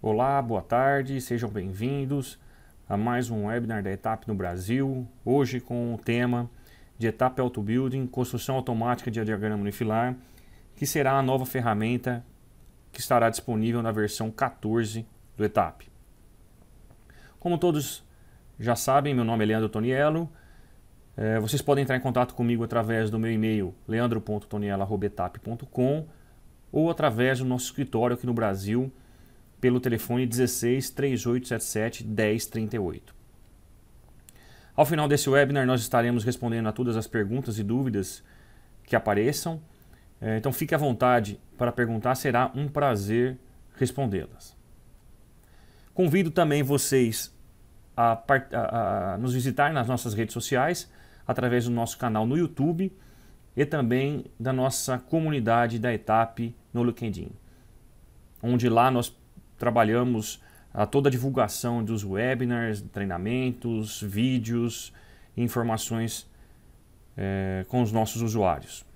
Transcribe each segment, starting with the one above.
Olá, boa tarde, sejam bem-vindos a mais um webinar da ETAP no Brasil. Hoje com o tema de ETAP Auto Building, construção automática de diagrama unifilar, que será a nova ferramenta que estará disponível na versão 14 do ETAP. Como todos já sabem, meu nome é Leandro Toniello. Vocês podem entrar em contato comigo através do meu e-mail leandro.toniello@etap.com ou através do nosso escritório aqui no Brasil pelo telefone 16 3877 1038. Ao final desse webinar nós estaremos respondendo a todas as perguntas e dúvidas que apareçam, então fique à vontade para perguntar, será um prazer respondê-las. Convido também vocês a nos visitar nas nossas redes sociais, através do nosso canal no YouTube e também da nossa comunidade da ETAP no LinkedIn, onde lá nós trabalhamos toda a divulgação dos webinars, treinamentos, vídeos e informações com os nossos usuários.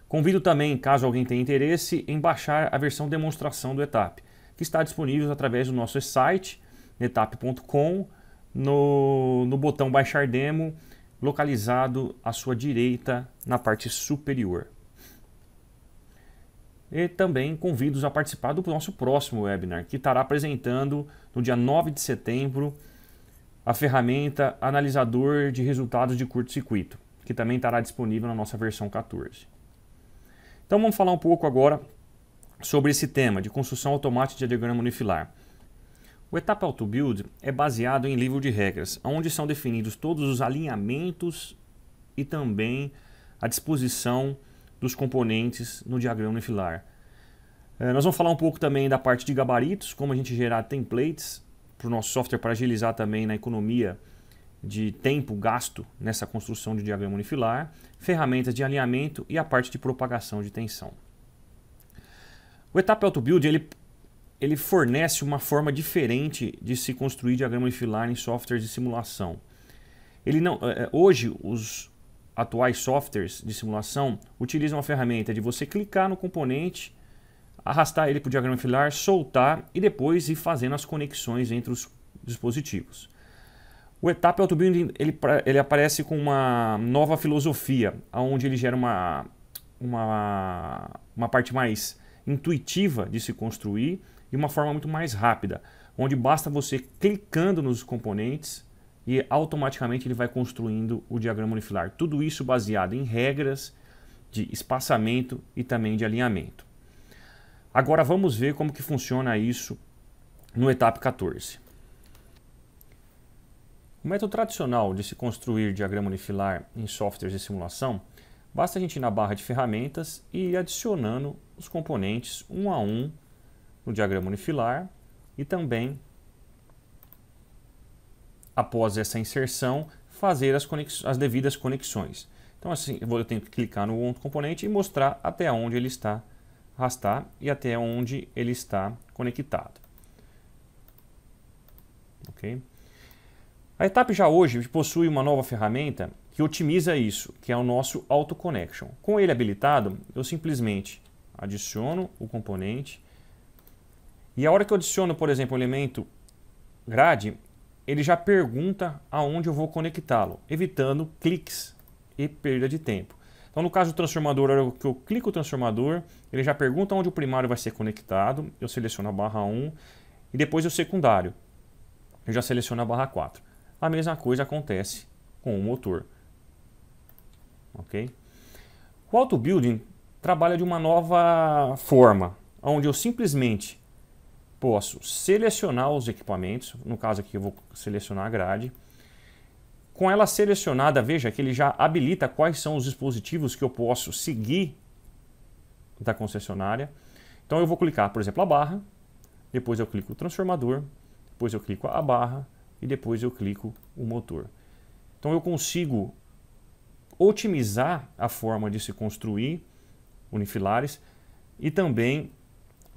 Convido também, caso alguém tenha interesse, em baixar a versão demonstração do ETAP, que está disponível através do nosso site, etap.com, no botão Baixar Demo, localizado à sua direita na parte superior. E também convido-os a participar do nosso próximo webinar, que estará apresentando no dia 9 de setembro a ferramenta Analisador de Resultados de Curto-Circuito, que também estará disponível na nossa versão 14. Então vamos falar um pouco agora sobre esse tema de construção automática de diagrama unifilar. O ETAP Auto Build é baseado em livro de regras, onde são definidos todos os alinhamentos e também a disposição dos componentes no diagrama unifilar. Nós vamos falar um pouco também da parte de gabaritos, como a gente gerar templates para o nosso software para agilizar também na economia de tempo gasto nessa construção de diagrama unifilar, ferramentas de alinhamento e a parte de propagação de tensão. O ETAP Auto Build ele fornece uma forma diferente de se construir diagrama unifilar em softwares de simulação. Hoje, os atuais softwares de simulação utilizam a ferramenta de você clicar no componente, arrastar ele para o diagrama unifilar, soltar e depois ir fazendo as conexões entre os dispositivos. O ETAP Auto Building ele aparece com uma nova filosofia, onde ele gera uma parte mais intuitiva de se construir e uma forma muito mais rápida, onde basta você clicando nos componentes e automaticamente ele vai construindo o diagrama unifilar. Tudo isso baseado em regras de espaçamento e também de alinhamento. Agora vamos ver como que funciona isso no ETAP 14. O método tradicional de se construir diagrama unifilar em softwares de simulação, basta a gente ir na barra de ferramentas e ir adicionando os componentes um a um no diagrama unifilar e também, após essa inserção, fazer as devidas conexões. Então assim, eu tenho que clicar no outro componente e mostrar até onde ele está, arrastar e até onde ele está conectado. Ok? A ETAP já hoje possui uma nova ferramenta que otimiza isso, que é o nosso Auto Connection. Com ele habilitado, eu simplesmente adiciono o componente e a hora que eu adiciono, por exemplo, o elemento grade, ele já pergunta aonde eu vou conectá-lo, evitando cliques e perda de tempo. Então, no caso do transformador, a hora que eu clico o transformador, ele já pergunta onde o primário vai ser conectado, eu seleciono a barra 1 e depois o secundário, eu já seleciono a barra 4. A mesma coisa acontece com o motor. Ok? O Auto Building trabalha de uma nova forma, onde eu simplesmente posso selecionar os equipamentos, no caso aqui eu vou selecionar a grade. Com ela selecionada, veja que ele já habilita quais são os dispositivos que eu posso seguir da concessionária. Então eu vou clicar, por exemplo, a barra, depois eu clico o transformador, depois eu clico a barra e depois eu clico o motor. Então eu consigo otimizar a forma de se construir unifilares e também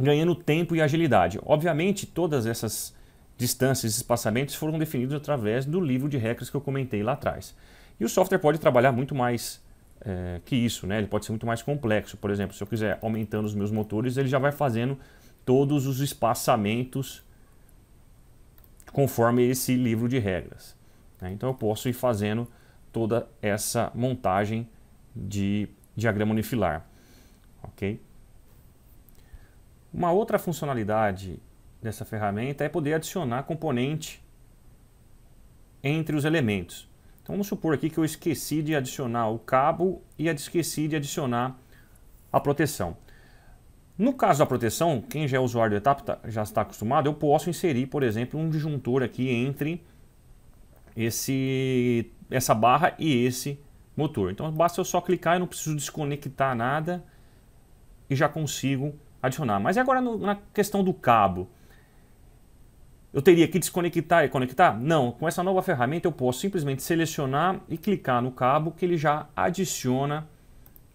ganhando tempo e agilidade. Obviamente, todas essas distâncias e espaçamentos foram definidos através do livro de regras que eu comentei lá atrás. E o software pode trabalhar muito mais que isso, né? Ele pode ser muito mais complexo. Por exemplo, se eu quiser aumentando os meus motores, ele já vai fazendo todos os espaçamentos conforme esse livro de regras, né? Então eu posso ir fazendo toda essa montagem de diagrama unifilar, ok? Uma outra funcionalidade dessa ferramenta é poder adicionar componente entre os elementos. Então vamos supor aqui que eu esqueci de adicionar o cabo e esqueci de adicionar a proteção. No caso da proteção, quem já é usuário do ETAP já está acostumado, eu posso inserir, por exemplo, um disjuntor aqui entre essa barra e esse motor. Então basta eu só clicar, eu não preciso desconectar nada e já consigo adicionar. Mas agora na questão do cabo, eu teria que desconectar e conectar? Não, com essa nova ferramenta eu posso simplesmente selecionar e clicar no cabo que ele já adiciona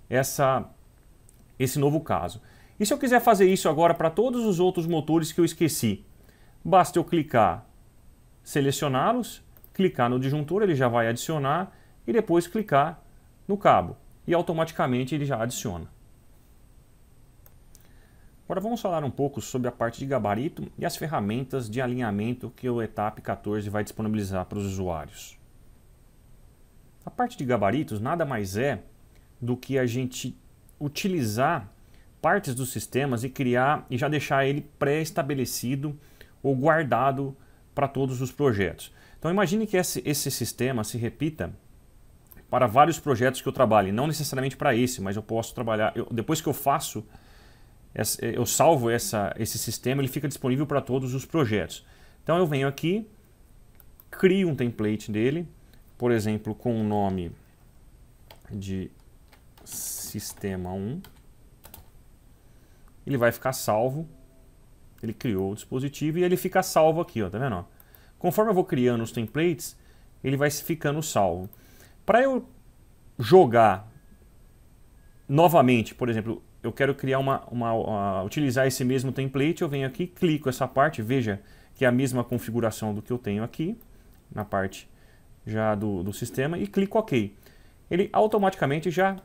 esse novo caso. E se eu quiser fazer isso agora para todos os outros motores que eu esqueci? Basta eu clicar, selecioná-los, clicar no disjuntor, ele já vai adicionar, e depois clicar no cabo. E automaticamente ele já adiciona. Agora vamos falar um pouco sobre a parte de gabarito e as ferramentas de alinhamento que o ETAP 14 vai disponibilizar para os usuários. A parte de gabaritos nada mais é do que a gente utilizar partes dos sistemas e criar e já deixar ele pré-estabelecido ou guardado para todos os projetos. Então imagine que esse sistema se repita para vários projetos que eu trabalhe, não necessariamente para esse, mas eu posso trabalhar, depois que eu faço, eu salvo esse sistema, ele fica disponível para todos os projetos. Então eu venho aqui, crio um template dele, por exemplo, com o nome de Sistema 1. Ele vai ficar salvo. Ele criou o dispositivo e ele fica salvo aqui, ó, tá vendo? Ó? Conforme eu vou criando os templates, ele vai ficando salvo. Para eu jogar novamente, por exemplo, eu quero criar utilizar esse mesmo template, eu venho aqui, clico essa parte, veja que é a mesma configuração do que eu tenho aqui, na parte já do sistema, e clico OK. Ele automaticamente já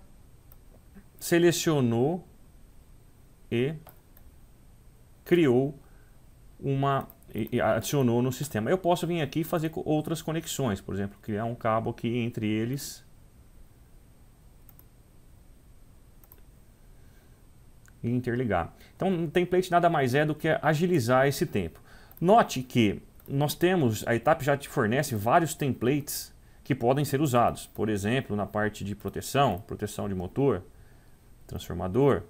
selecionou e criou e adicionou no sistema. Eu posso vir aqui e fazer outras conexões, por exemplo, criar um cabo aqui entre eles e interligar. Então, um template nada mais é do que agilizar esse tempo. Note que a ETAP já te fornece vários templates que podem ser usados. Por exemplo, na parte de proteção de motor, transformador.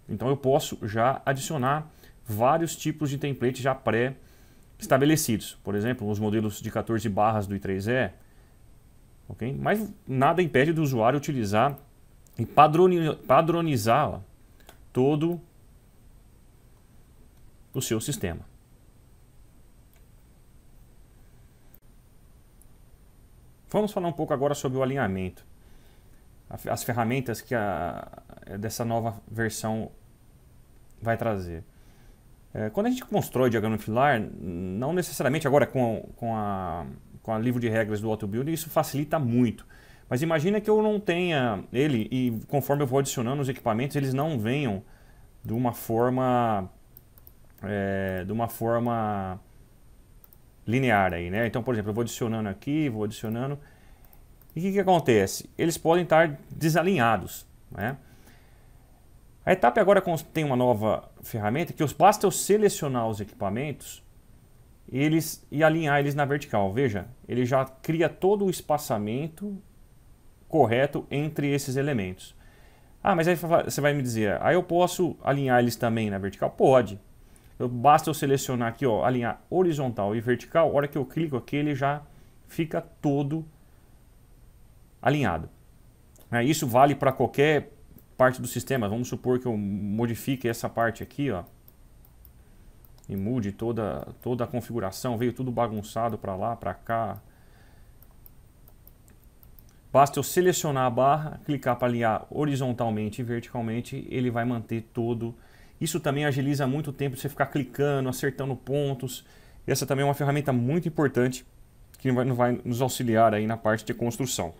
Então eu posso já adicionar vários tipos de templates já pré-estabelecidos. Por exemplo, os modelos de 14 barras do i3E. Okay? Mas nada impede do usuário utilizar e padronizar, ó, todo o seu sistema. Vamos falar um pouco agora sobre o alinhamento. As ferramentas que dessa nova versão vai trazer. Quando a gente constrói diagrama unifilar, não necessariamente agora com a livro de regras do AutoBuild, isso facilita muito. Mas imagina que eu não tenha ele e conforme eu vou adicionando os equipamentos, eles não venham de uma forma linear aí, né? Então, por exemplo, eu vou adicionando aqui, vou adicionando. E o que acontece? Eles podem estar desalinhados, né? A ETAP agora tem uma nova ferramenta que basta eu selecionar os equipamentos e alinhar eles na vertical. Veja, ele já cria todo o espaçamento correto entre esses elementos. Ah, mas aí você vai me dizer, aí eu posso alinhar eles também na vertical? Pode. Basta eu selecionar aqui, ó, alinhar horizontal e vertical, a hora que eu clico aqui ele já fica todo alinhado. Isso vale para qualquer parte do sistema. Vamos supor que eu modifique essa parte aqui, ó, e mude toda a configuração, veio tudo bagunçado para lá, para cá. Basta eu selecionar a barra, clicar para alinhar horizontalmente e verticalmente, ele vai manter todo. Isso também agiliza muito o tempo de você ficar clicando, acertando pontos. Essa também é uma ferramenta muito importante que vai nos auxiliar aí na parte de construção.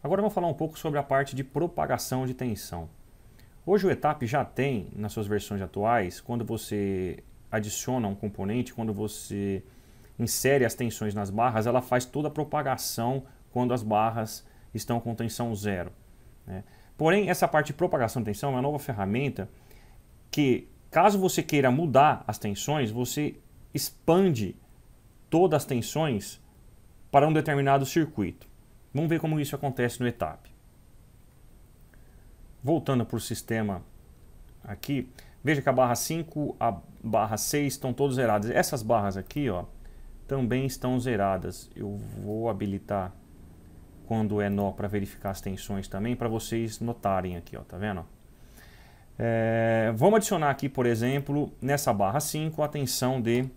Agora vamos falar um pouco sobre a parte de propagação de tensão. Hoje o ETAP já tem, nas suas versões atuais, quando você adiciona um componente, quando você insere as tensões nas barras, ela faz toda a propagação quando as barras estão com tensão zero, né? Porém, essa parte de propagação de tensão é uma nova ferramenta que, caso você queira mudar as tensões, você expande todas as tensões para um determinado circuito. Vamos ver como isso acontece no ETAP. Voltando para o sistema aqui, veja que a barra 5, a barra 6 estão todas zeradas. Essas barras aqui, ó, também estão zeradas. Eu vou habilitar quando é nó para verificar as tensões também, para vocês notarem aqui, ó, tá vendo? Vamos adicionar aqui, por exemplo, nessa barra 5, a tensão de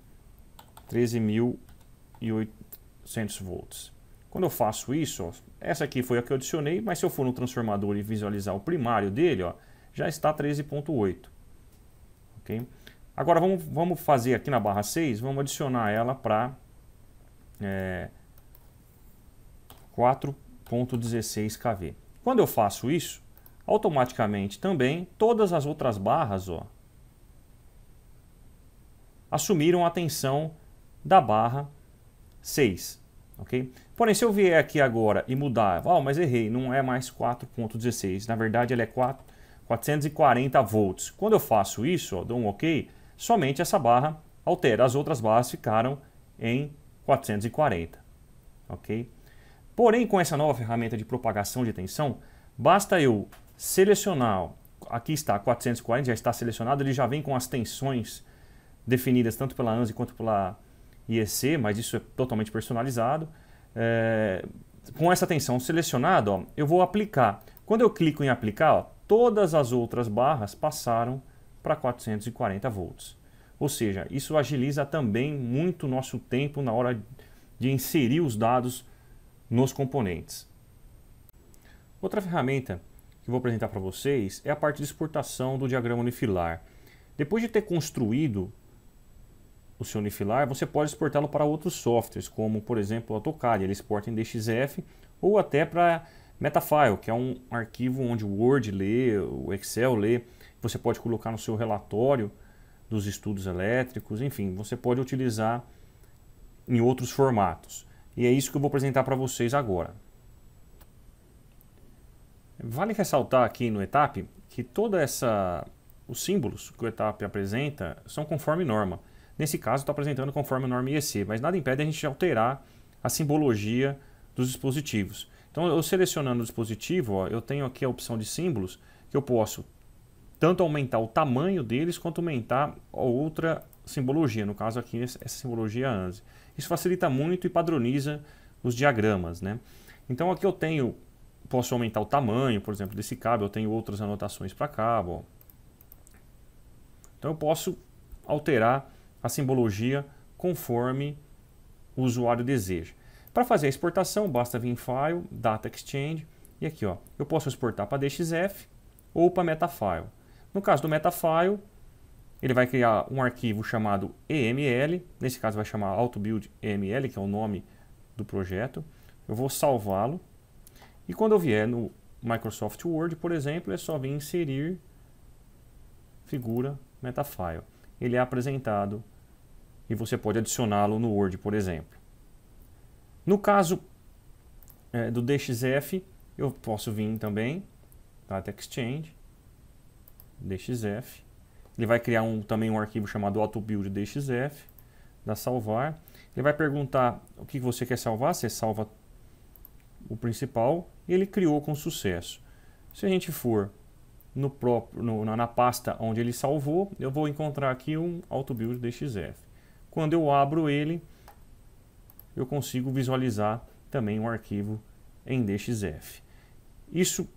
13.800 volts. Quando eu faço isso, ó, essa aqui foi a que eu adicionei, mas se eu for no transformador e visualizar o primário dele, ó, já está 13.8. Okay? Agora vamos fazer aqui na barra 6, vamos adicionar ela para 4.16 kV. Quando eu faço isso, automaticamente também todas as outras barras, ó, assumiram a tensão da barra 6. Okay? Porém, se eu vier aqui agora e mudar, mas errei, não é mais 4.16, na verdade ele é 440 volts. Quando eu faço isso, ó, dou um OK, somente essa barra altera, as outras barras ficaram em 440. Okay? Porém, com essa nova ferramenta de propagação de tensão, basta eu selecionar, aqui está 440, já está selecionado, ele já vem com as tensões definidas tanto pela ANSI quanto pela IEC, mas isso é totalmente personalizado. Com essa tensão selecionada, ó, eu vou aplicar. Quando eu clico em aplicar, ó, todas as outras barras passaram para 440 volts. Ou seja, isso agiliza também muito o nosso tempo na hora de inserir os dados nos componentes. Outra ferramenta que eu vou apresentar para vocês é a parte de exportação do diagrama unifilar. Depois de ter construído o seu unifilar, você pode exportá-lo para outros softwares, como por exemplo o AutoCAD, ele exporta em DXF, ou até para Metafile, que é um arquivo onde o Word lê, o Excel lê, você pode colocar no seu relatório dos estudos elétricos, enfim, você pode utilizar em outros formatos. E é isso que eu vou apresentar para vocês agora. Vale ressaltar aqui no ETAP que os símbolos que o ETAP apresenta são conforme norma. Nesse caso, está apresentando conforme norma IEC, mas nada impede a gente alterar a simbologia dos dispositivos. Então, eu selecionando o dispositivo, ó, eu tenho aqui a opção de símbolos, que eu posso tanto aumentar o tamanho deles, quanto aumentar a outra simbologia, no caso aqui, essa simbologia ANSI. Isso facilita muito e padroniza os diagramas, né? Então, aqui eu posso aumentar o tamanho, por exemplo, desse cabo, eu tenho outras anotações para cabo, ó. Então, eu posso alterar a simbologia conforme o usuário deseja. Para fazer a exportação, basta vir em File, Data Exchange, e aqui ó, eu posso exportar para DXF ou para Metafile. No caso do Metafile, ele vai criar um arquivo chamado EML, nesse caso vai chamar AutoBuild EML, que é o nome do projeto. Eu vou salvá-lo, e quando eu vier no Microsoft Word, por exemplo, é só vir inserir figura Metafile. Ele é apresentado e você pode adicioná-lo no Word, por exemplo. No caso do DXF, eu posso vir também, Data Exchange, DXF. Ele vai criar também um arquivo chamado AutoBuild DXF, dá salvar. Ele vai perguntar o que você quer salvar, você salva o principal, e ele criou com sucesso. Se a gente for na pasta onde ele salvou, eu vou encontrar aqui um AutoBuild DXF. Quando eu abro ele, eu consigo visualizar também um arquivo em DXF. Isso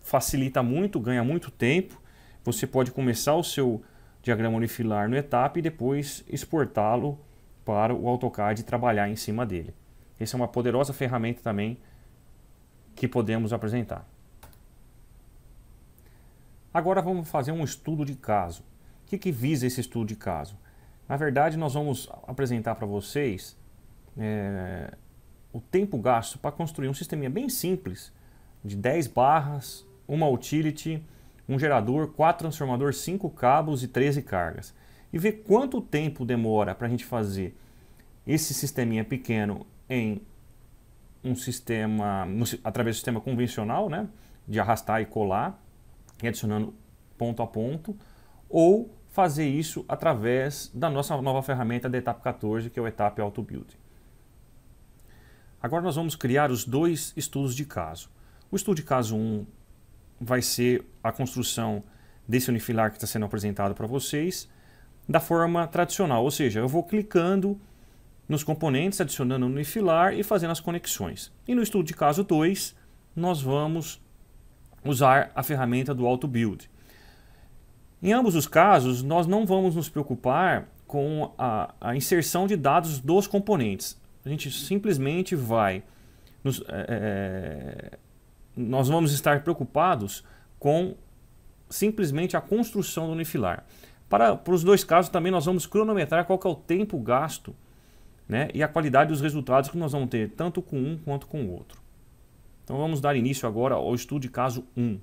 facilita muito, ganha muito tempo. Você pode começar o seu diagrama unifilar no ETAP e depois exportá-lo para o AutoCAD e trabalhar em cima dele. Essa é uma poderosa ferramenta também que podemos apresentar. Agora vamos fazer um estudo de caso. O que visa esse estudo de caso? Na verdade, nós vamos apresentar para vocês o tempo gasto para construir um sisteminha bem simples, de 10 barras, uma utility, um gerador, 4 transformadores, 5 cabos e 13 cargas. E ver quanto tempo demora para a gente fazer esse sisteminha pequeno em um sistema, através do sistema convencional, né, de arrastar e colar, e adicionando ponto a ponto, ou fazer isso através da nossa nova ferramenta da etapa 14, que é o Etap Auto Build. Agora nós vamos criar os dois estudos de caso. O estudo de caso 1 vai ser a construção desse unifilar que está sendo apresentado para vocês da forma tradicional, ou seja, eu vou clicando nos componentes, adicionando o unifilar e fazendo as conexões. E no estudo de caso 2, nós vamos usar a ferramenta do Auto Build. Em ambos os casos, nós não vamos nos preocupar com a inserção de dados dos componentes. A gente simplesmente nós vamos estar preocupados com simplesmente a construção do unifilar. Para os dois casos também nós vamos cronometrar qual que é o tempo gasto, né, e a qualidade dos resultados que nós vamos ter, tanto com um quanto com o outro. Então vamos dar início agora ao estudo de caso 1.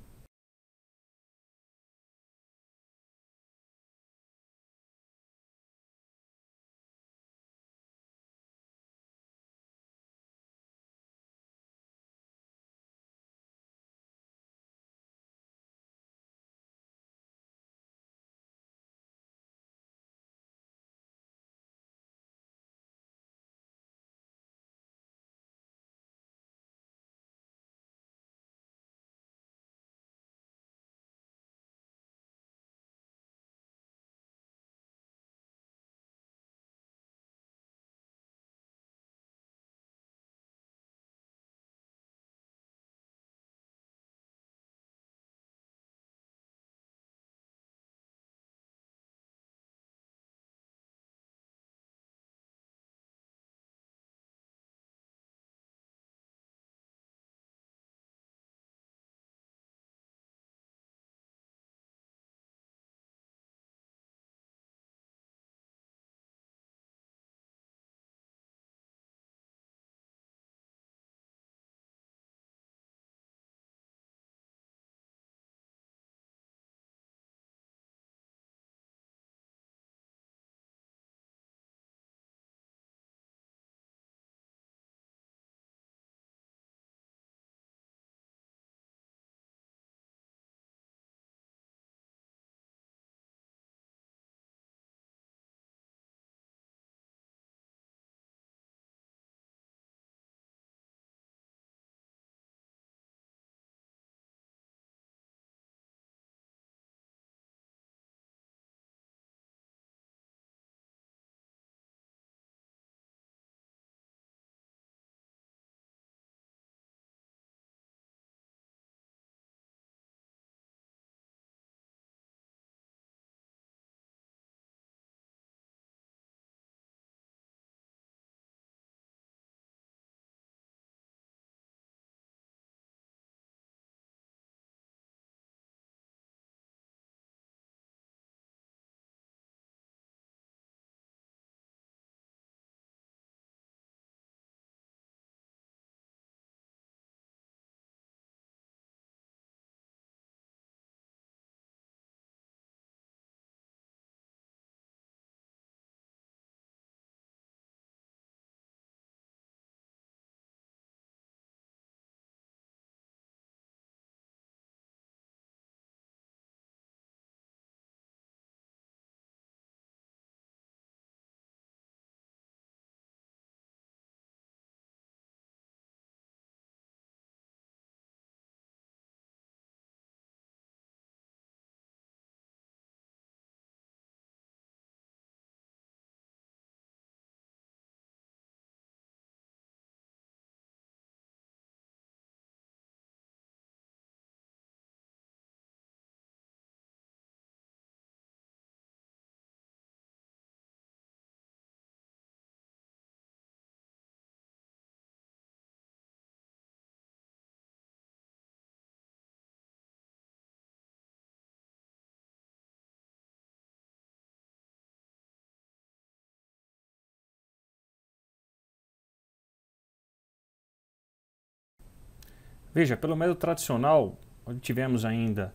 Veja, pelo método tradicional, tivemos ainda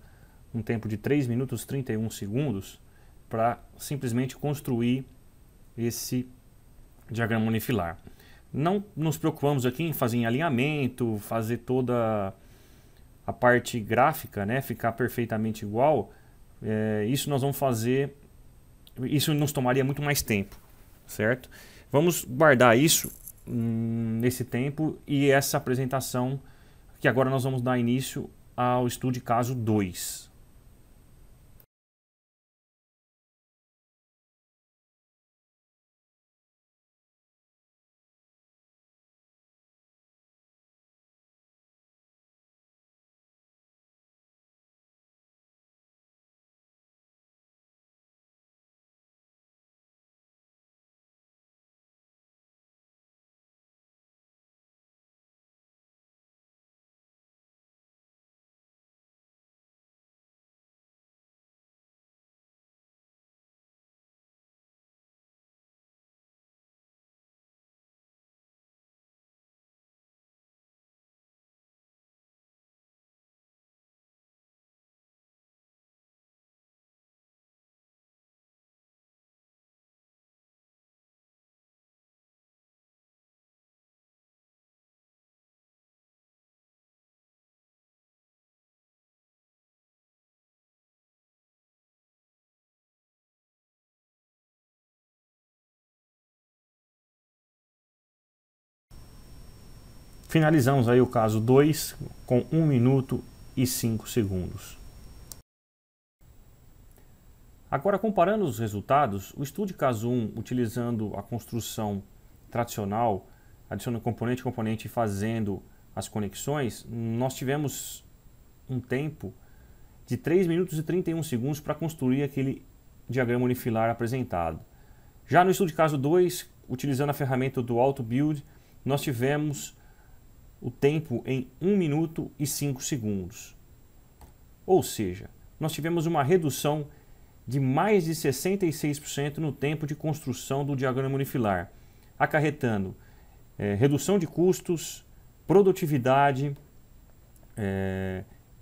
um tempo de 3 minutos e 31 segundos para simplesmente construir esse diagrama unifilar. Não nos preocupamos aqui em fazer alinhamento, fazer toda a parte gráfica, né, ficar perfeitamente igual. Isso nós vamos fazer, isso nos tomaria muito mais tempo, certo? Vamos guardar isso nesse tempo e essa apresentação que agora nós vamos dar início ao estudo de caso 2. Finalizamos aí o caso 2 com 1 minuto e 5 segundos. Agora, comparando os resultados, o estudo de caso 1, utilizando a construção tradicional, adicionando componente e fazendo as conexões, nós tivemos um tempo de 3 minutos e 31 segundos para construir aquele diagrama unifilar apresentado. Já no estudo de caso 2, utilizando a ferramenta do AutoBuild, nós tivemos o tempo em 1 minuto e 5 segundos. Ou seja, nós tivemos uma redução de mais de 66% no tempo de construção do diagrama unifilar, acarretando redução de custos, produtividade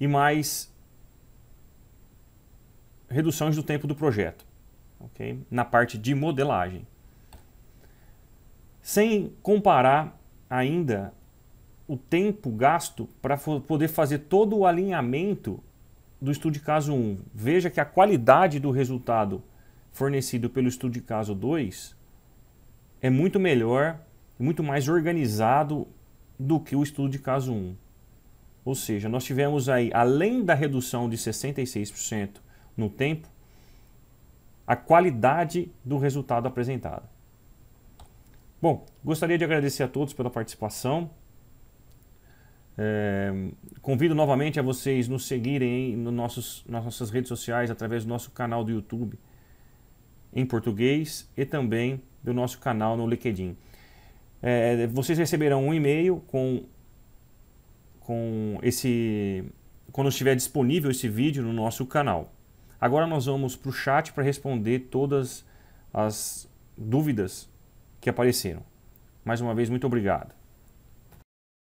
e mais reduções do tempo do projeto, okay? Na parte de modelagem. Sem comparar ainda o tempo gasto para poder fazer todo o alinhamento do estudo de caso 1. Veja que a qualidade do resultado fornecido pelo estudo de caso 2 é muito melhor, muito mais organizado do que o estudo de caso 1. Ou seja, nós tivemos aí, além da redução de 66% no tempo, a qualidade do resultado apresentado. Bom, gostaria de agradecer a todos pela participação. Convido novamente a vocês nos seguirem nas nossas redes sociais através do nosso canal do YouTube em português e também do nosso canal no LinkedIn. Vocês receberão um e-mail quando estiver disponível esse vídeo no nosso canal. Agora nós vamos para o chat para responder todas as dúvidas que apareceram. Mais uma vez, muito obrigado.